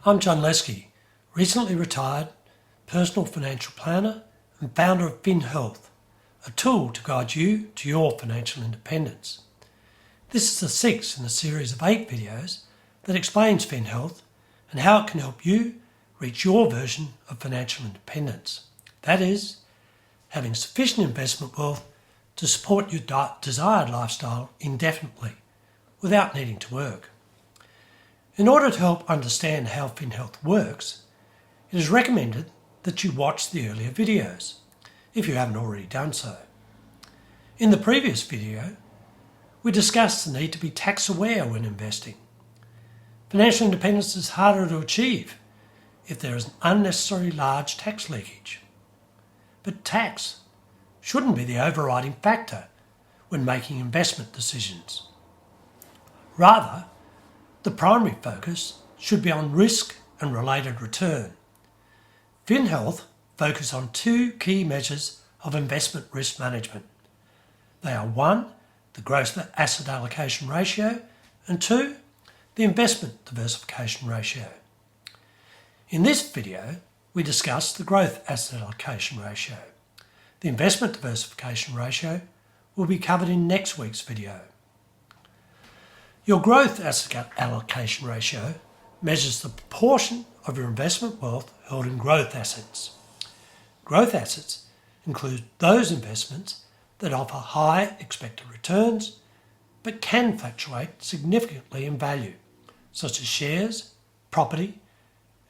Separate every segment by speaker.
Speaker 1: I'm John Lesky, recently retired personal financial planner and founder of finhealth, a tool to guide you to your financial independence. This is the sixth in a series of 8 videos that explains finhealth and how it can help you reach your version of financial independence. That is, having sufficient investment wealth to support your desired lifestyle indefinitely without needing to work. In order to help understand how finhealth works, it is recommended that you watch the earlier videos, if you haven't already done so. In the previous video, we discussed the need to be tax aware when investing. Financial independence is harder to achieve if there is an unnecessary large tax leakage. But tax shouldn't be the overriding factor when making investment decisions. Rather, the primary focus should be on risk and related return. finhealth focuses on 2 key measures of investment risk management. They are 1, the gross asset allocation ratio, and 2, the investment diversification ratio. In this video, we discuss the growth asset allocation ratio. The investment diversification ratio will be covered in next week's video. Your growth asset allocation ratio measures the proportion of your investment wealth held in growth assets. Growth assets include those investments that offer high expected returns but can fluctuate significantly in value, such as shares, property,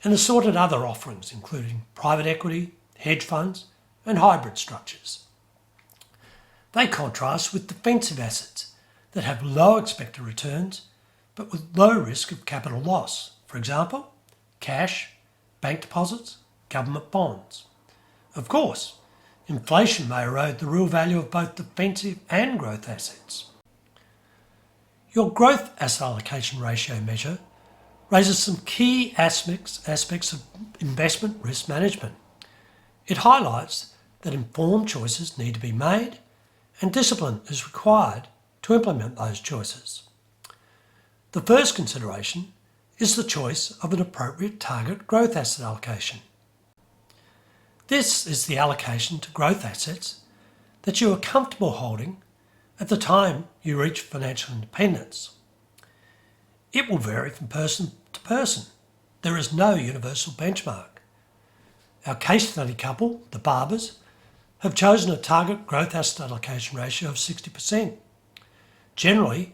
Speaker 1: and assorted other offerings including private equity, hedge funds, and hybrid structures. They contrast with defensive assets that have low expected returns but with low risk of capital loss, for example, cash, bank deposits, government bonds. Of course, inflation may erode the real value of both defensive and growth assets. Your growth asset allocation ratio measure raises some key aspects of investment risk management. It highlights that informed choices need to be made and discipline is required to implement those choices. The first consideration is the choice of an appropriate target growth asset allocation. This is the allocation to growth assets that you are comfortable holding at the time you reach financial independence. It will vary from person to person. There is no universal benchmark. Our case study couple, the Barbers, have chosen a target growth asset allocation ratio of 60%. Generally,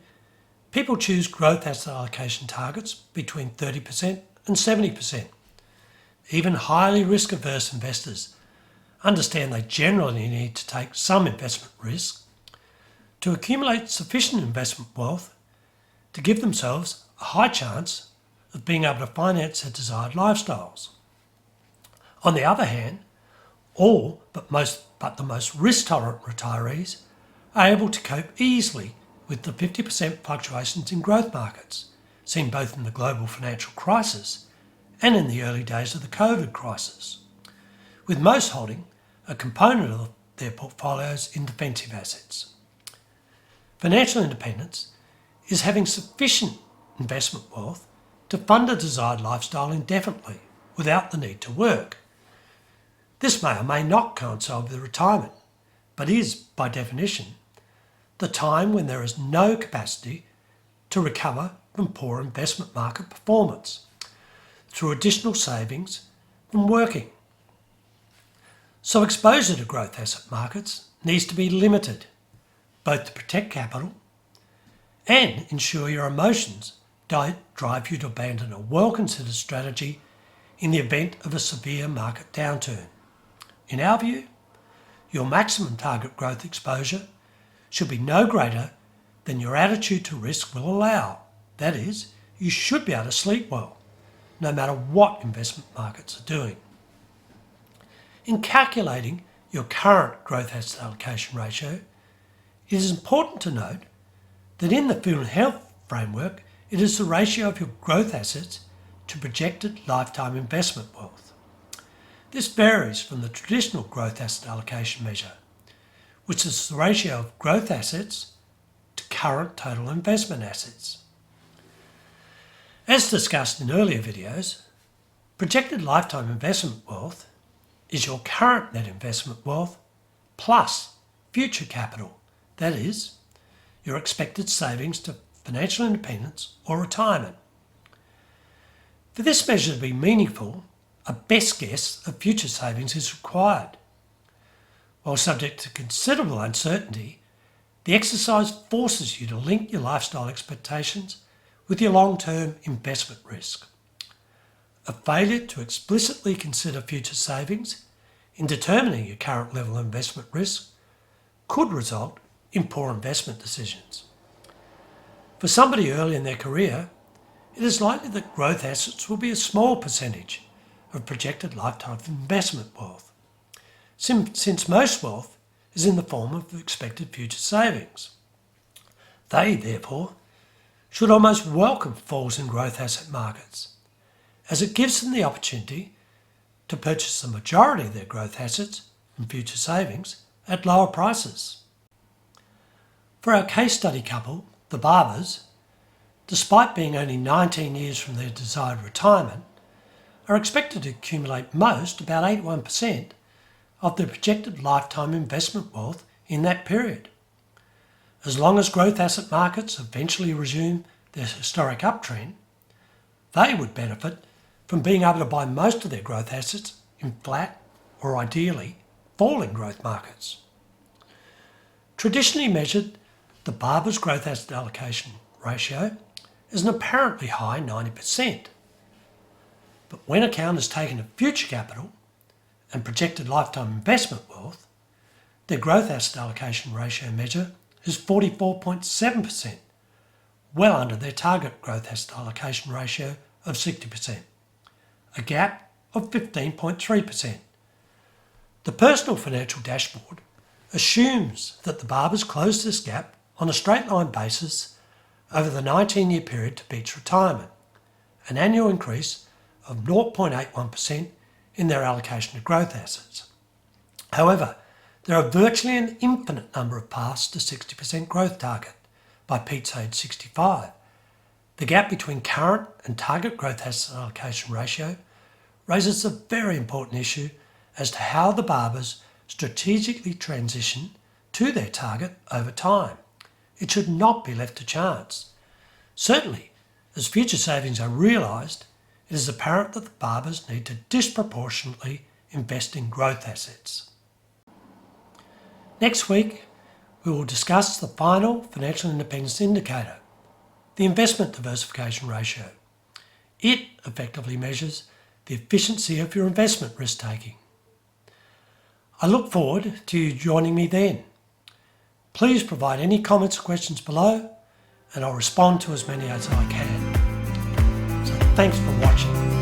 Speaker 1: people choose growth asset allocation targets between 30% and 70%. Even highly risk-averse investors understand they generally need to take some investment risk to accumulate sufficient investment wealth to give themselves a high chance of being able to finance their desired lifestyles. On the other hand, all but the most risk-tolerant retirees are able to cope easily with the 50% fluctuations in growth markets, seen both in the global financial crisis and in the early days of the COVID crisis, with most holding a component of their portfolios in defensive assets. Financial independence is having sufficient investment wealth to fund a desired lifestyle indefinitely without the need to work. This may or may not coincide with retirement, but is, by definition, the time when there is no capacity to recover from poor investment market performance through additional savings from working. So exposure to growth asset markets needs to be limited, both to protect capital and ensure your emotions don't drive you to abandon a well-considered strategy in the event of a severe market downturn. In our view, your maximum target growth exposure should be no greater than your attitude to risk will allow. That is, you should be able to sleep well, no matter what investment markets are doing. In calculating your current growth asset allocation ratio, it is important to note that in the finhealth framework, it is the ratio of your growth assets to projected lifetime investment wealth. This varies from the traditional growth asset allocation measure, which is the ratio of growth assets to current total investment assets. As discussed in earlier videos, Projected lifetime investment wealth is your current net investment wealth plus future capital, that is, your expected savings to financial independence or retirement. For this measure to be meaningful, a best guess of future savings is required. While subject to considerable uncertainty, the exercise forces you to link your lifestyle expectations with your long-term investment risk. A failure to explicitly consider future savings in determining your current level of investment risk could result in poor investment decisions. For somebody early in their career, it is likely that growth assets will be a small percentage of projected lifetime investment wealth, since most wealth is in the form of expected future savings. They, therefore, should almost welcome falls in growth asset markets, as it gives them the opportunity to purchase the majority of their growth assets and future savings at lower prices. For our case study couple, the Barbers, despite being only 19 years from their desired retirement, are expected to accumulate most, about 81%, of their projected lifetime investment wealth in that period. As long as growth asset markets eventually resume their historic uptrend, they would benefit from being able to buy most of their growth assets in flat or ideally falling growth markets. Traditionally measured, the Barbers' growth asset allocation ratio is an apparently high 90%. But when account is taken of future capital and projected lifetime investment wealth, their growth asset allocation ratio measure is 44.7%, well under their target growth asset allocation ratio of 60%, a gap of 15.3%. The personal financial dashboard assumes that the Barbers closed this gap on a straight line basis over the 19-year period to beach retirement, an annual increase of 0.81% in their allocation to growth assets. However, there are virtually an infinite number of paths to 60% growth target by Pete's age 65. The gap between current and target growth asset allocation ratio raises a very important issue as to how the Barbers strategically transition to their target over time. It should not be left to chance. Certainly, as future savings are realised, it is apparent that the Barbers need to disproportionately invest in growth assets. Next week, we will discuss the final financial independence indicator, the investment diversification ratio. It effectively measures the efficiency of your investment risk-taking. I look forward to you joining me then. Please provide any comments or questions below, and I'll respond to as many as I can. So thanks for watching.